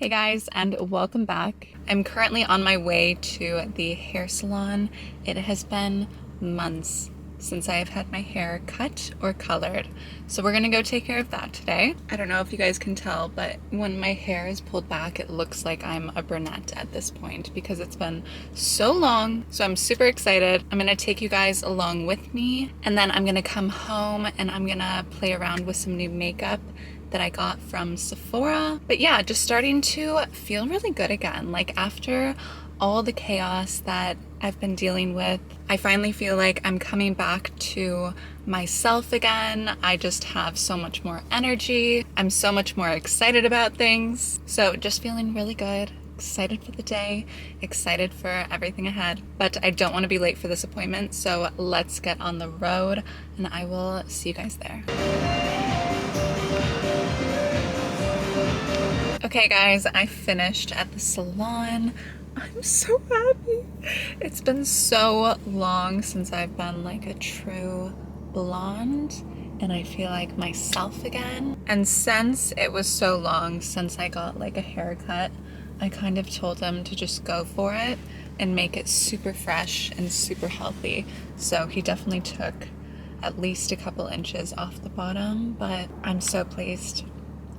Hey guys, and welcome back. I'm currently on my way to the hair salon. It has been months since I have had my hair cut or colored, so we're gonna go take care of that today. I don't know if you guys can tell, but when my hair is pulled back, it looks like I'm a brunette at this point because it's been so long. So I'm super excited. I'm gonna take you guys along with me, and then I'm gonna come home and I'm gonna play around with some new makeup that I got from Sephora. But yeah, just starting to feel really good again. Like after all the chaos that I've been dealing with, I finally feel like I'm coming back to myself again. I just have so much more energy. I'm so much more excited about things. So just feeling really good. Excited for the day, excited for everything ahead, but I don't want to be late for this appointment, so let's get on the road and I will see you guys there. Okay guys, I finished at the salon. I'm so happy. It's been so long since I've been like a true blonde and I feel like myself again. And since it was so long since I got like a haircut, I kind of told him to just go for it and make it super fresh and super healthy. So he definitely took at least a couple inches off the bottom, but I'm so pleased.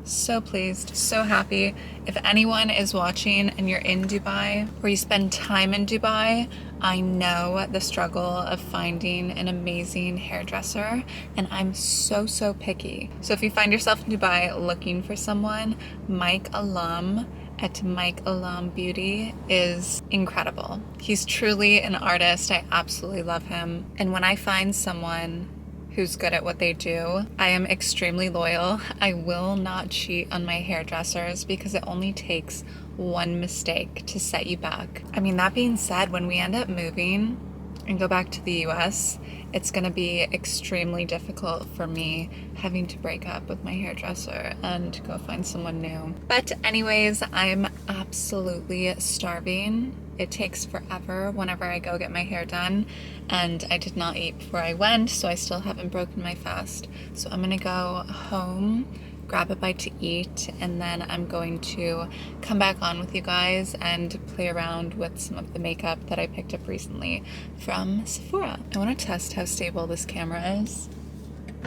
So pleased, so happy. If anyone is watching and you're in Dubai or you spend time in Dubai, I know the struggle of finding an amazing hairdresser, and I'm so picky. So if you find yourself in Dubai looking for someone, Mike Alam at Mike Alam Beauty is incredible. He's truly an artist. I absolutely love him. And when I find someone who's good at what they do, I am extremely loyal. I will not cheat on my hairdressers because it only takes one mistake to set you back. I mean, that being said, when we end up moving and go back to the US, it's gonna be extremely difficult for me having to break up with my hairdresser and go find someone new. But anyways, I'm absolutely starving. It takes forever whenever I go get my hair done, and I did not eat before I went, so I still haven't broken my fast. So I'm gonna go home, grab a bite to eat, and then I'm going to come back on with you guys and play around with some of the makeup that I picked up recently from Sephora. I want to test how stable this camera is.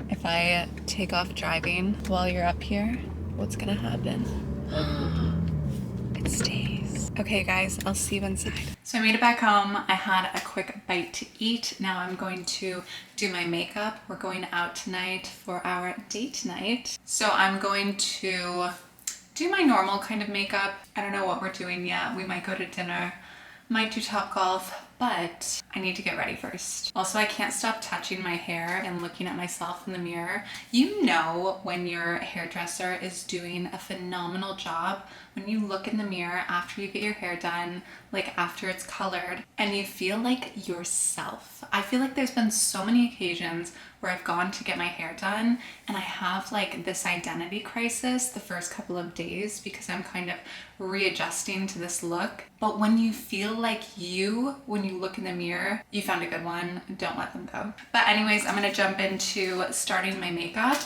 If I take off driving while you're up here, what's gonna happen? It stays. Okay guys, I'll see you inside. So I made it back home. I had a quick bite to eat. Now I'm going to do my makeup. We're going out tonight for our date night. So I'm going to do my normal kind of makeup. I don't know what we're doing yet. We might go to dinner, might do Topgolf, but I need to get ready first. Also, I can't stop touching my hair and looking at myself in the mirror. You know when your hairdresser is doing a phenomenal job when you look in the mirror after you get your hair done, like after it's colored, and you feel like yourself. I feel like there's been so many occasions where I've gone to get my hair done and I have like this identity crisis the first couple of days because I'm kind of readjusting to this look. But when you feel like you, when you look in the mirror, you found a good one, don't let them go. But anyways, I'm gonna jump into starting my makeup.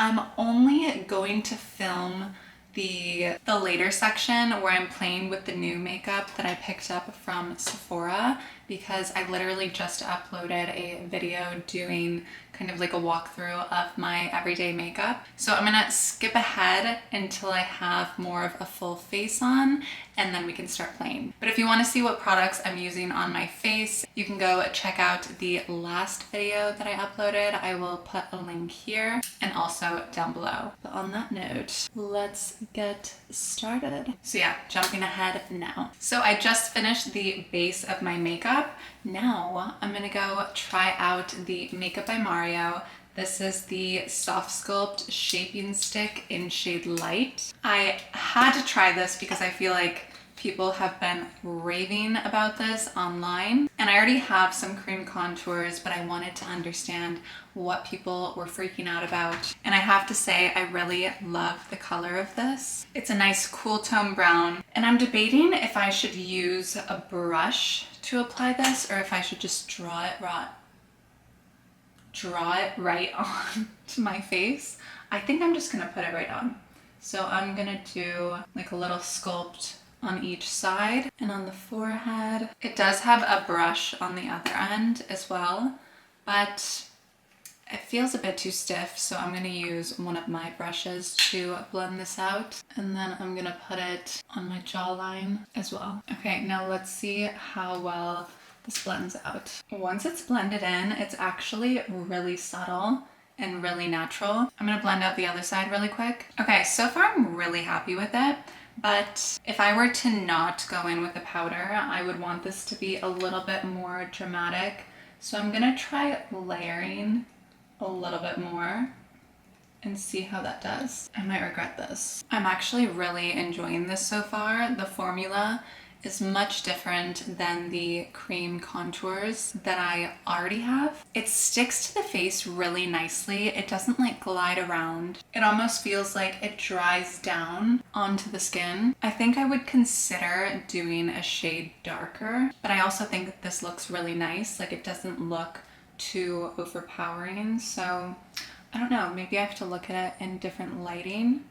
I'm only going to film the later section where I'm playing with the new makeup that I picked up from Sephora because I literally just uploaded a video doing kind of like a walkthrough of my everyday makeup. So I'm gonna skip ahead until I have more of a full face on and then we can start playing. But if you want to see what products I'm using on my face, you can go check out the last video that I uploaded. I will put a link here and also down below. But on that note, let's get started. So yeah, jumping ahead now. So I just finished the base of my makeup. Now I'm gonna go try out the Makeup by Mario. This is the SoftSculpt Shaping Stick in shade Light. I had to try this because I feel like people have been raving about this online. And I already have some cream contours, but I wanted to understand what people were freaking out about. And I have to say, I really love the color of this. It's a nice cool tone brown. And I'm debating if I should use a brush to apply this or if I should just draw it right on to my face. I think I'm just gonna put it right on. So I'm gonna do like a little sculpt on each side and on the forehead. It does have a brush on the other end as well, but it feels a bit too stiff, so I'm gonna use one of my brushes to blend this out. And then I'm gonna put it on my jawline as well. Okay, now let's see how well this blends out. Once it's blended in, it's actually really subtle and really natural. I'm gonna blend out the other side really quick. Okay, so far I'm really happy with it, but if I were to not go in with the powder, I would want this to be a little bit more dramatic. So I'm gonna try layering a little bit more and see how that does. I might regret this. I'm actually really enjoying this so far. The formula is much different than the cream contours that I already have. It sticks to the face really nicely. It doesn't like glide around. It almost feels like it dries down onto the skin. I think I would consider doing a shade darker, but I also think that this looks really nice. Like it doesn't look too overpowering. So I don't know, maybe I have to look at it in different lighting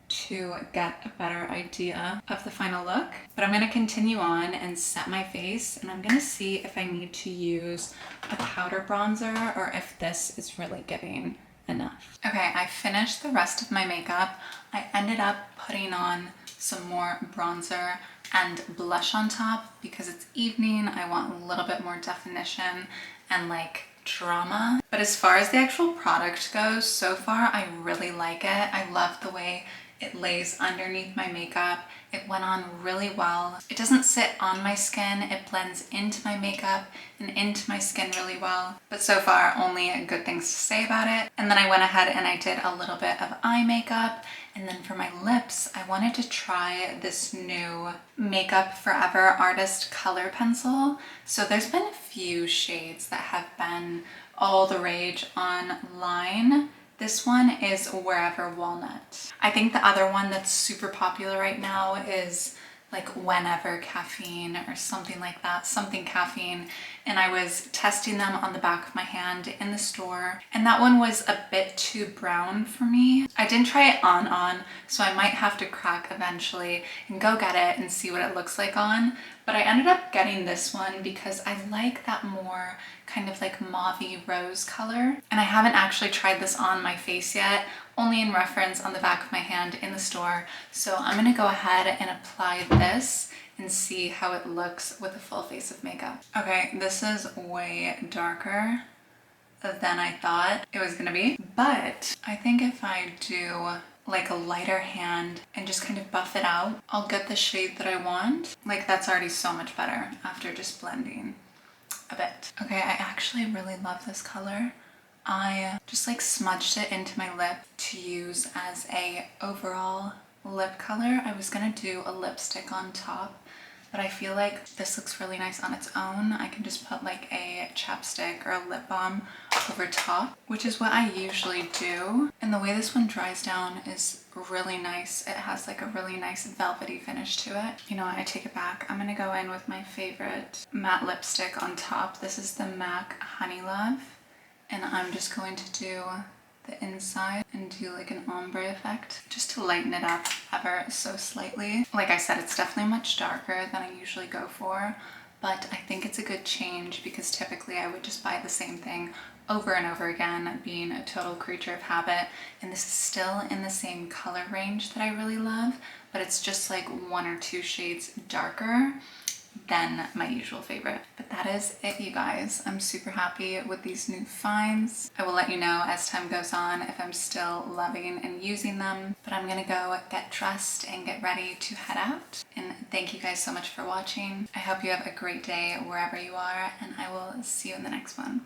to get a better idea of the final look. But I'm gonna continue on and set my face, and I'm gonna see if I need to use a powder bronzer or if this is really giving enough. Okay, I finished the rest of my makeup. I ended up putting on some more bronzer and blush on top because it's evening. I want a little bit more definition and like drama. But as far as the actual product goes, so far I really like it. I love the way it lays underneath my makeup. It went on really well. It doesn't sit on my skin. It blends into my makeup and into my skin really well. But so far, only good things to say about it. And then I went ahead and I did a little bit of eye makeup. And then for my lips, I wanted to try this new Makeup Forever Artist Color Pencil. So there's been a few shades that have been all the rage online. This one is Wherever Walnut. I think the other one that's super popular right now is like Whenever Caffeine or something like that, something caffeine. And I was testing them on the back of my hand in the store, and that one was a bit too brown for me. I didn't try it on, so I might have to crack eventually and go get it and see what it looks like on. But I ended up getting this one because I like that more kind of like mauve-y rose color. And I haven't actually tried this on my face yet, only in reference on the back of my hand in the store. So I'm gonna go ahead and apply this and see how it looks with a full face of makeup. Okay, this is way darker than I thought it was gonna be, but I think if I do like a lighter hand and just kind of buff it out, I'll get the shade that I want. Like that's already so much better after just blending a bit. Okay, I actually really love this color. I just like smudged it into my lip to use as a overall lip color. I was gonna do a lipstick on top, but I feel like this looks really nice on its own. I can just put like a chapstick or a lip balm over top, which is what I usually do. And the way this one dries down is really nice. It has like a really nice velvety finish to it. You know what, I take it back. I'm gonna go in with my favorite matte lipstick on top. This is the MAC Honey Love. And I'm just going to do the inside and do like an ombre effect just to lighten it up ever so slightly. Like I said, it's definitely much darker than I usually go for, but I think it's a good change because typically I would just buy the same thing over and over again, being a total creature of habit. And this is still in the same color range that I really love, but it's just like 1 or 2 shades darker than my usual favorite. But that is it, you guys. I'm super happy with these new finds. I will let you know as time goes on if I'm still loving and using them, but I'm gonna go get dressed and get ready to head out. And thank you guys so much for watching. I hope you have a great day wherever you are, and I will see you in the next one.